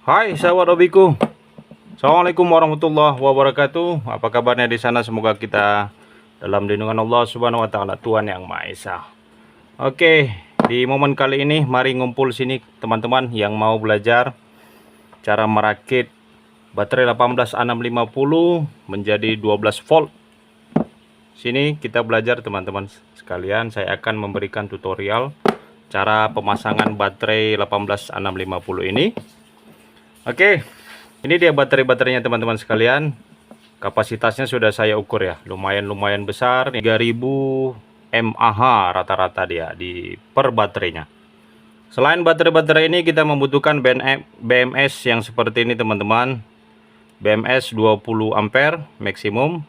Hai sahabat hobiku, Assalamualaikum warahmatullahi wabarakatuh. Apa kabarnya di sana? Semoga kita dalam lindungan Allah Subhanahu wa taala, Tuhan yang Maha Esa. Oke, di momen kali ini mari ngumpul sini teman-teman yang mau belajar cara merakit baterai 18650 menjadi 12 volt. Sini kita belajar teman-teman sekalian. Saya akan memberikan tutorial cara pemasangan baterai 18650 ini. Oke, ini dia baterainya teman-teman sekalian. Kapasitasnya sudah saya ukur ya, lumayan besar, 3000 mAh rata-rata dia di per baterainya. Selain baterai ini kita membutuhkan BMS yang seperti ini teman-teman. BMS 20 ampere maksimum.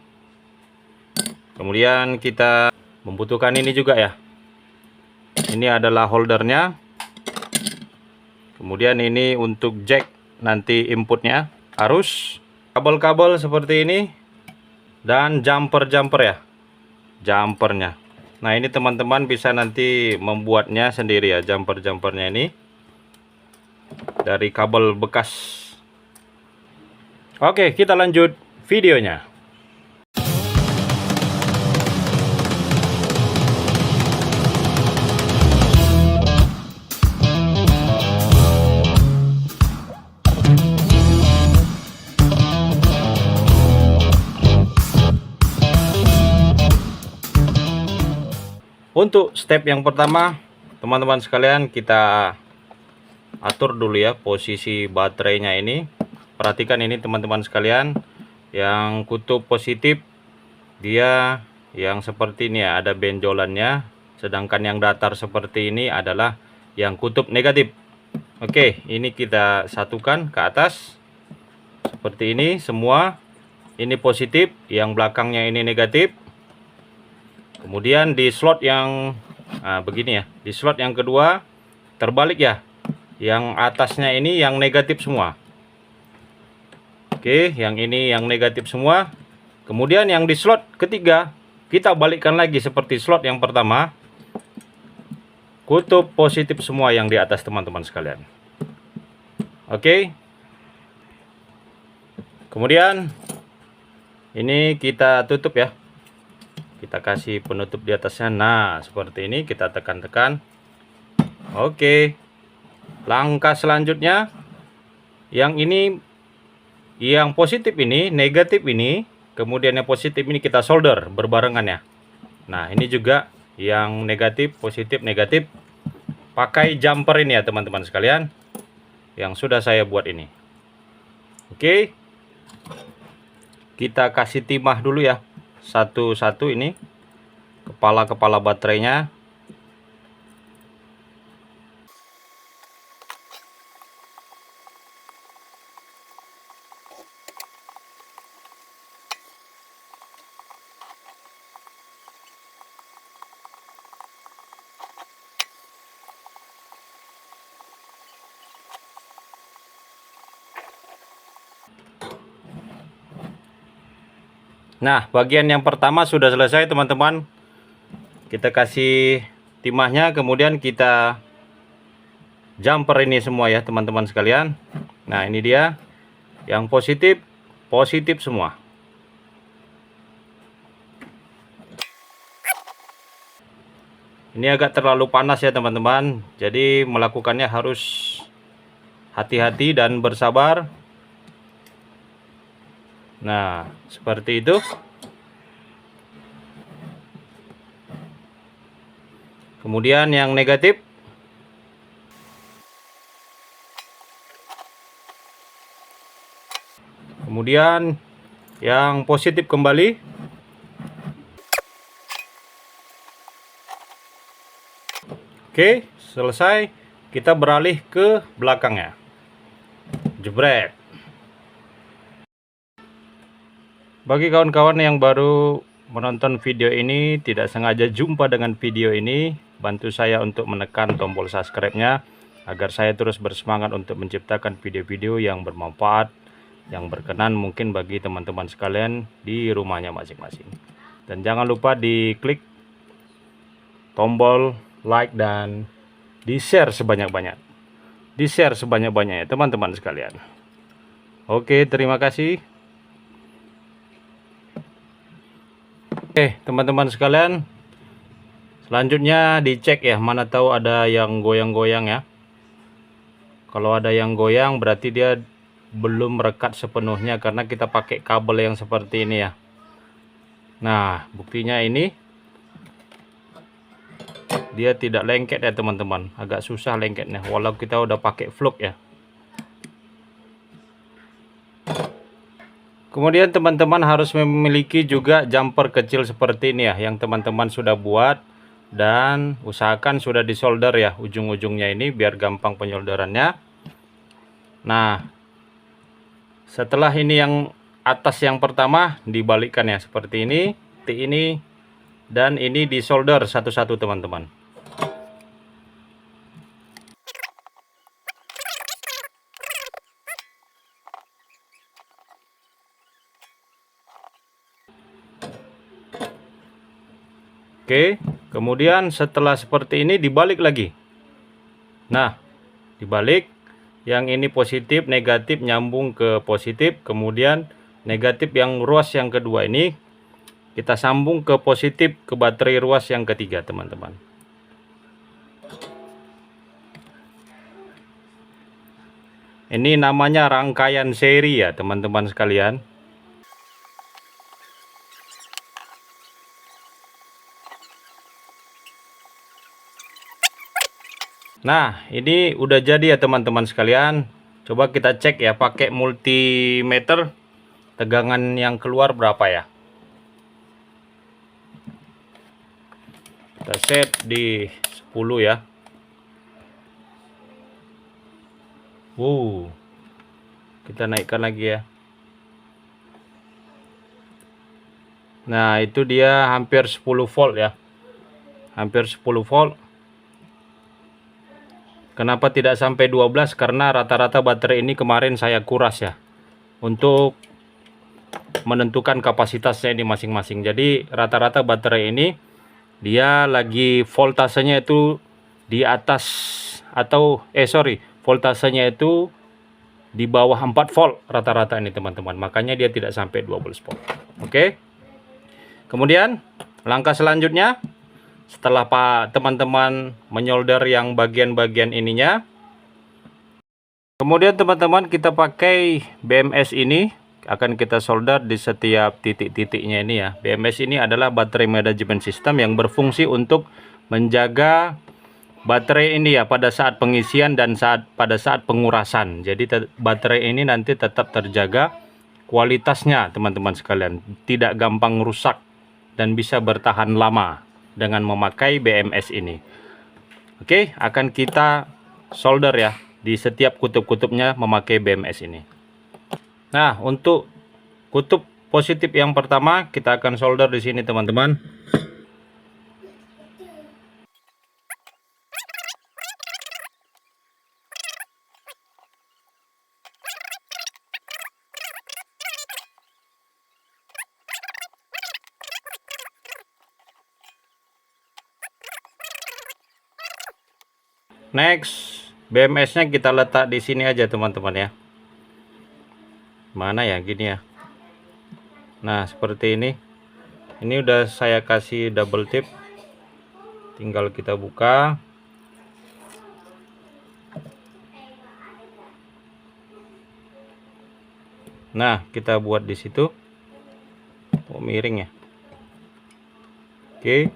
Kemudian kita membutuhkan ini juga ya. Ini adalah holdernya. Kemudian ini untuk jack nanti inputnya, arus, kabel-kabel seperti ini, dan jumper ya, jumpernya. Nah ini teman-teman bisa nanti membuatnya sendiri ya, jumpernya ini dari kabel bekas. Oke, kita lanjut videonya. Untuk step yang pertama, teman-teman sekalian, kita atur dulu ya posisi baterainya ini. Perhatikan ini teman-teman sekalian, yang kutub positif dia yang seperti ini ya, ada benjolannya. Sedangkan yang datar seperti ini adalah yang kutub negatif. Oke, ini kita satukan ke atas seperti ini semua. Ini positif, yang belakangnya ini negatif. Kemudian di slot yang begini ya, di slot yang kedua terbalik ya, yang atasnya ini yang negatif semua. Oke, yang ini yang negatif semua. Kemudian yang di slot ketiga kita balikkan lagi seperti slot yang pertama, kutub positif semua yang di atas teman-teman sekalian. Oke, kemudian ini kita tutup ya. Kita kasih penutup di atasnya. Nah, seperti ini kita tekan-tekan. Oke. Langkah selanjutnya, yang ini, yang positif ini, negatif ini, kemudian yang positif ini kita solder berbarengan ya. Nah, ini juga yang negatif, positif, negatif. Pakai jumper ini ya teman-teman sekalian, yang sudah saya buat ini. Oke. Kita kasih timah dulu ya, satu-satu ini kepala baterainya. Nah, bagian yang pertama sudah selesai teman-teman. Kita kasih timahnya, kemudian kita jumper ini semua ya teman-teman sekalian. Nah, ini dia yang positif semua. Ini agak terlalu panas ya teman-teman, jadi melakukannya harus hati-hati dan bersabar. Nah, seperti itu. Kemudian yang negatif. Kemudian yang positif kembali. Oke, selesai. Kita beralih ke belakangnya. Jebret. Bagi kawan-kawan yang baru menonton video ini, tidak sengaja jumpa dengan video ini, bantu saya untuk menekan tombol subscribe-nya agar saya terus bersemangat untuk menciptakan video-video yang bermanfaat, yang berkenan mungkin bagi teman-teman sekalian di rumahnya masing-masing. Dan jangan lupa diklik tombol like dan di-share sebanyak-banyak. di-share sebanyak-banyaknya teman-teman sekalian. Oke, terima kasih. Oke, teman-teman sekalian, selanjutnya dicek ya, mana tahu ada yang goyang-goyang ya. Kalau ada yang goyang berarti dia belum merekat sepenuhnya karena kita pakai kabel yang seperti ini ya. Nah, buktinya ini dia tidak lengket ya teman-teman, agak susah lengketnya walau kita udah pakai fluk ya. Kemudian teman-teman harus memiliki juga jumper kecil seperti ini ya, yang teman-teman sudah buat, dan usahakan sudah disolder ya ujung-ujungnya ini biar gampang penyolderannya. Nah, setelah ini yang atas yang pertama dibalikkan ya seperti ini, ini, dan ini disolder satu-satu teman-teman. Oke, kemudian setelah seperti ini dibalik lagi. Nah, dibalik. Yang ini positif, negatif nyambung ke positif. Kemudian negatif yang ruas yang kedua ini kita sambung ke positif ke baterai ruas yang ketiga teman-teman. Ini namanya rangkaian seri ya teman-teman sekalian. Nah, ini udah jadi ya teman-teman sekalian. Coba kita cek ya pakai multimeter, tegangan yang keluar berapa ya. Kita set di 10 ya. Kita naikkan lagi ya. Nah, itu dia hampir 10 volt ya. Hampir 10 volt. Kenapa tidak sampai 12? Karena rata-rata baterai ini kemarin saya kuras ya, untuk menentukan kapasitasnya ini masing-masing. Jadi rata-rata baterai ini dia lagi voltasenya itu di atas atau voltasenya itu di bawah 4 volt rata-rata ini teman-teman. Makanya dia tidak sampai 12 volt. Oke. Kemudian langkah selanjutnya, setelah teman-teman menyolder yang bagian-bagian ininya, kemudian teman-teman kita pakai BMS ini, akan kita solder di setiap titik-titiknya ini ya. BMS ini adalah baterai management system yang berfungsi untuk menjaga baterai ini ya pada saat pengisian dan pada saat pengurasan. Jadi baterai ini nanti tetap terjaga kualitasnya teman-teman sekalian, tidak gampang rusak dan bisa bertahan lama dengan memakai BMS ini. Oke, akan kita solder ya di setiap kutub-kutubnya memakai BMS ini. Nah, untuk kutub positif yang pertama kita akan solder di sini teman-teman. Next, BMS-nya kita letak di sini aja teman-teman ya. Mana ya, gini ya. Nah, seperti ini. Ini udah saya kasih double tip. Tinggal kita buka. Nah, kita buat di situ. Oh, miring ya. Oke.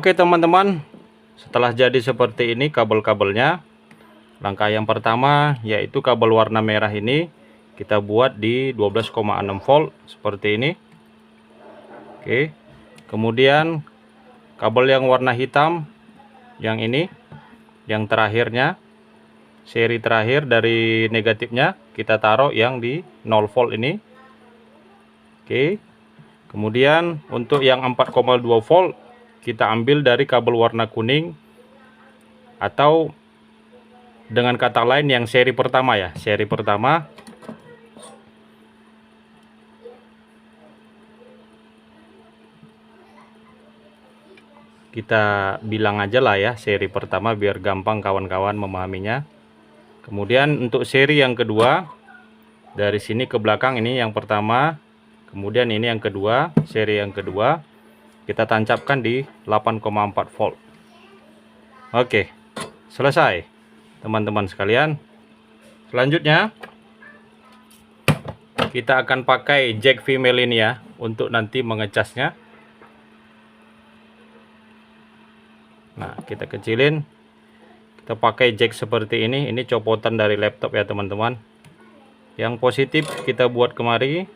Oke teman-teman, setelah jadi seperti ini kabel-kabelnya, langkah yang pertama yaitu kabel warna merah ini kita buat di 12,6 volt seperti ini. Oke, kemudian kabel yang warna hitam yang ini, yang terakhirnya, seri terakhir dari negatifnya kita taruh yang di 0 volt ini. Oke, kemudian untuk yang 4,2 volt kita ambil dari kabel warna kuning atau dengan kata lain yang seri pertama ya, seri pertama. Kita bilang aja lah ya, seri pertama biar gampang kawan-kawan memahaminya. Kemudian untuk seri yang kedua, dari sini ke belakang ini yang pertama, kemudian ini yang kedua, seri yang kedua kita tancapkan di 8,4 volt. Oke, selesai teman-teman sekalian. Selanjutnya kita akan pakai jack female ini ya, untuk nanti mengecasnya. Nah, kita kecilin, kita pakai jack seperti ini copotan dari laptop ya teman-teman. Yang positif kita buat kemari,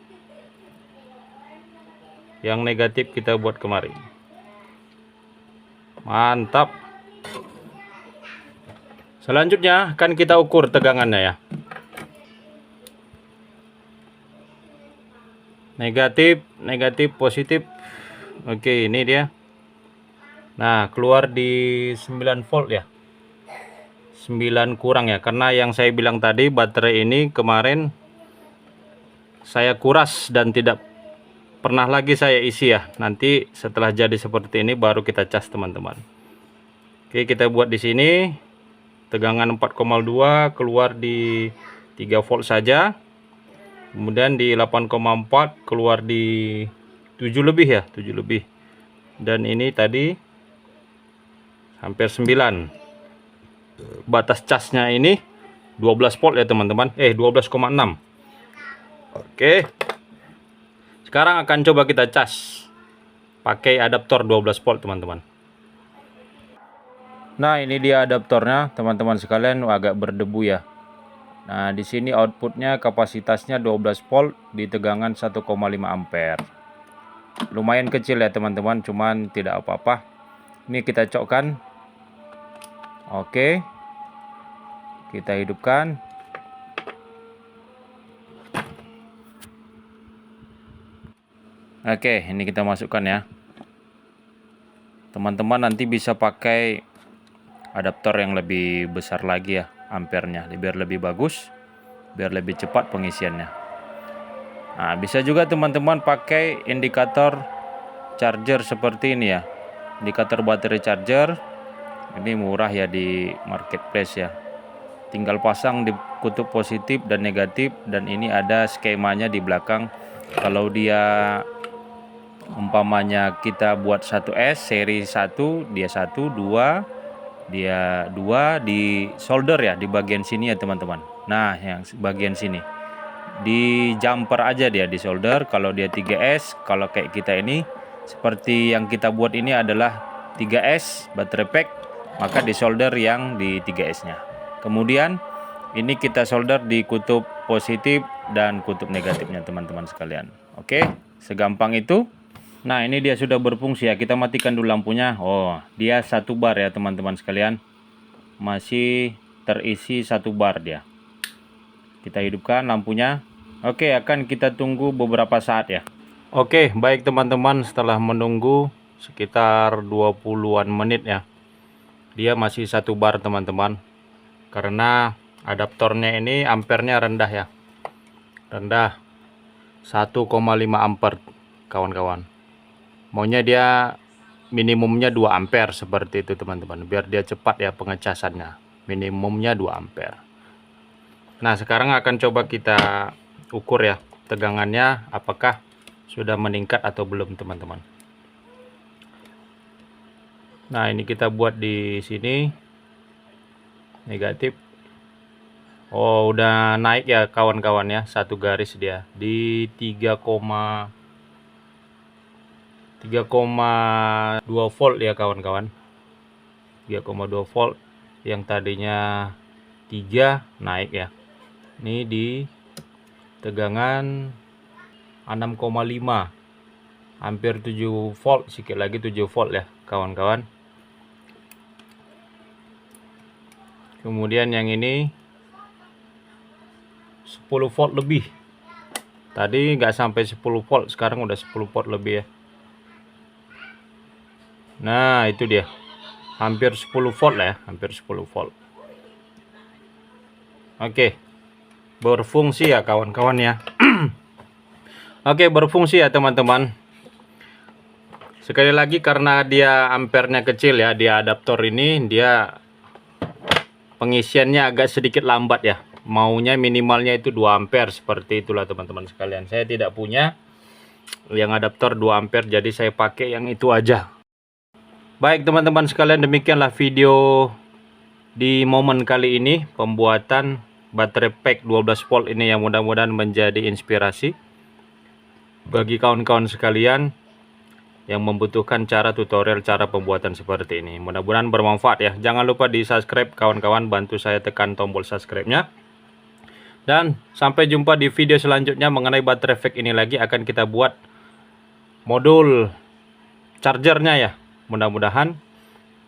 yang negatif kita buat kemari. Mantap. Selanjutnya akan kita ukur tegangannya ya. Negatif, negatif, positif. Oke, ini dia. Nah, keluar di 9 volt ya. 9 kurang ya, karena yang saya bilang tadi baterai ini kemarin saya kuras dan tidak pernah lagi saya isi ya. Nanti setelah jadi seperti ini baru kita cas teman-teman. Oke, kita buat di sini tegangan 4,2, keluar di 3 volt saja. Kemudian di 8,4 keluar di 7 lebih ya, 7 lebih. Dan ini tadi hampir 9. Batas casnya ini 12 volt ya teman-teman. 12,6. Oke. Sekarang akan coba kita cas pakai adaptor 12 volt teman-teman. Nah, ini dia adaptornya teman-teman sekalian, agak berdebu ya. Nah, di sini outputnya kapasitasnya 12 volt di tegangan 1,5 ampere. Lumayan kecil ya teman-teman, cuman tidak apa-apa. Ini kita cokkan. Oke. Kita hidupkan. Oke, ini kita masukkan ya. Teman-teman nanti bisa pakai adaptor yang lebih besar lagi ya, ampernya, biar lebih bagus, biar lebih cepat pengisiannya. Nah, bisa juga teman-teman pakai indikator charger seperti ini ya. Indikator baterai charger. Ini murah ya di marketplace ya. Tinggal pasang di kutub positif dan negatif, dan ini ada skemanya di belakang. Kalau dia umpamanya kita buat 1S seri 1, dia 1, 2, dia 2 di solder ya, di bagian sini ya teman-teman. Nah, yang bagian sini di jumper aja dia di solder. Kalau dia 3S, kalau kayak kita ini seperti yang kita buat ini adalah 3S baterai pack, maka di solder yang di 3S nya. Kemudian ini kita solder di kutub positif dan kutub negatifnya teman-teman sekalian. Oke, segampang itu. Nah, ini dia sudah berfungsi ya. Kita matikan dulu lampunya. Oh, dia 1 bar ya teman-teman sekalian. Masih terisi 1 bar dia. Kita hidupkan lampunya. Oke, akan kita tunggu beberapa saat ya. Oke, baik teman-teman, setelah menunggu sekitar 20-an menit ya. Dia masih 1 bar teman-teman. Karena adaptornya ini ampernya rendah ya. Rendah 1,5 ampere kawan-kawan. Maunya dia minimumnya 2 ampere seperti itu teman-teman, biar dia cepat ya pengecasannya. Minimumnya 2 ampere. Nah, sekarang akan coba kita ukur ya tegangannya, apakah sudah meningkat atau belum teman-teman. Nah, ini kita buat di sini negatif. Oh, udah naik ya kawan-kawan ya, 1 garis dia di 3,2 volt ya kawan-kawan. 3,2 volt. Yang tadinya 3 naik ya. Ini di tegangan 6,5, hampir 7 volt, sedikit lagi 7 volt ya kawan-kawan. Kemudian yang ini 10 volt lebih. Tadi nggak sampai 10 volt, sekarang udah 10 volt lebih ya. Nah, itu dia. Hampir 10 volt lah ya, hampir 10 volt. Oke, berfungsi ya kawan-kawan ya. Oke, berfungsi ya teman-teman. Sekali lagi karena dia ampernya kecil ya, dia adaptor ini dia pengisiannya agak sedikit lambat ya. Maunya minimalnya itu 2 ampere, seperti itulah teman-teman sekalian. Saya tidak punya yang adaptor 2 ampere, jadi saya pakai yang itu aja. Baik teman-teman sekalian, demikianlah video di momen kali ini pembuatan baterai pack 12 volt ini, yang mudah-mudahan menjadi inspirasi bagi kawan-kawan sekalian yang membutuhkan cara tutorial cara pembuatan seperti ini. Mudah-mudahan bermanfaat ya. Jangan lupa di subscribe kawan-kawan, bantu saya tekan tombol subscribe-nya. Dan sampai jumpa di video selanjutnya mengenai baterai pack ini lagi, akan kita buat modul chargernya ya. Mudah-mudahan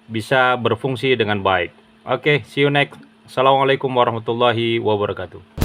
bisa berfungsi dengan baik. Oke, see you next. Assalamualaikum warahmatullahi wabarakatuh.